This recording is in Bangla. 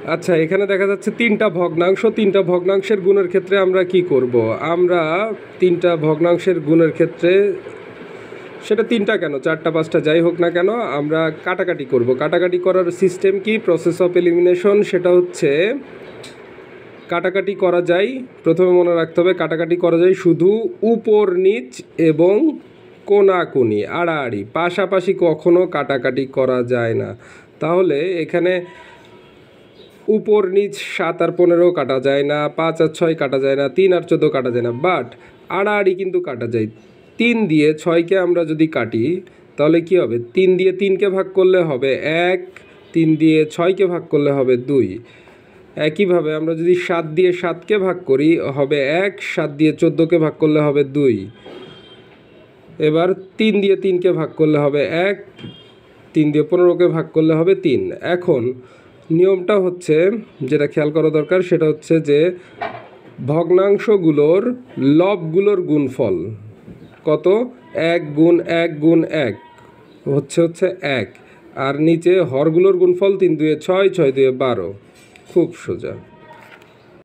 আচ্ছা, এখানে দেখা যাচ্ছে তিনটা ভগ্নাংশ। তিনটা ভগ্নাংশের গুণের ক্ষেত্রে আমরা কি করব? আমরা তিনটা ভগ্নাংশের গুণের ক্ষেত্রে সেটা তিনটা কেন, চারটা পাঁচটা যাই হোক না কেন, আমরা কাটাকাটি করব। কাটাকাটি করার সিস্টেম কি? Process of elimination. সেটা হচ্ছে কাটাকাটি করা যায়, প্রথমে মনে রাখতে হবে কাটাকাটি করা যায় শুধু উপর নিচ এবং কোনাকুনি, আড়াআড়ি, পাশাপাশি কখনো কাটাকাটি করা যায় না। তাহলে এখানে উপর নিচ 7 আর 15 কাটা যায় না, 5 আর 6 কাটা যায় না, 3 আর 14 কাটা যায় না, বাট আড়াআড়ি কিন্তু কাটা যায়। 3 দিয়ে 6কে আমরা যদি কাটি তাহলে কি হবে? 3 দিয়ে 3কে ভাগ করলে হবে 1, 3 দিয়ে 6কে ভাগ করলে হবে 2। একইভাবে আমরা যদি 7 দিয়ে 7কে ভাগ করি হবে 1, 7 দিয়ে 14কে ভাগ করলে হবে 2। এবার 3 দিয়ে 3কে ভাগ করলে হবে 1, 3 দিয়ে 15কে ভাগ করলে হবে 3। এখন নিয়মটা হচ্ছে, যেটা খেয়াল করা দরকার সেটা হচ্ছে যে ভগ্নাংশগুলোর লবগুলোর গুণফল কত? 1 গুণ 1 গুণ 1 হচ্ছে 1, আর নিচে হরগুলোর গুণফল 3 দুয়ে 6, 6 দুয়ে 12। খুব সোজা।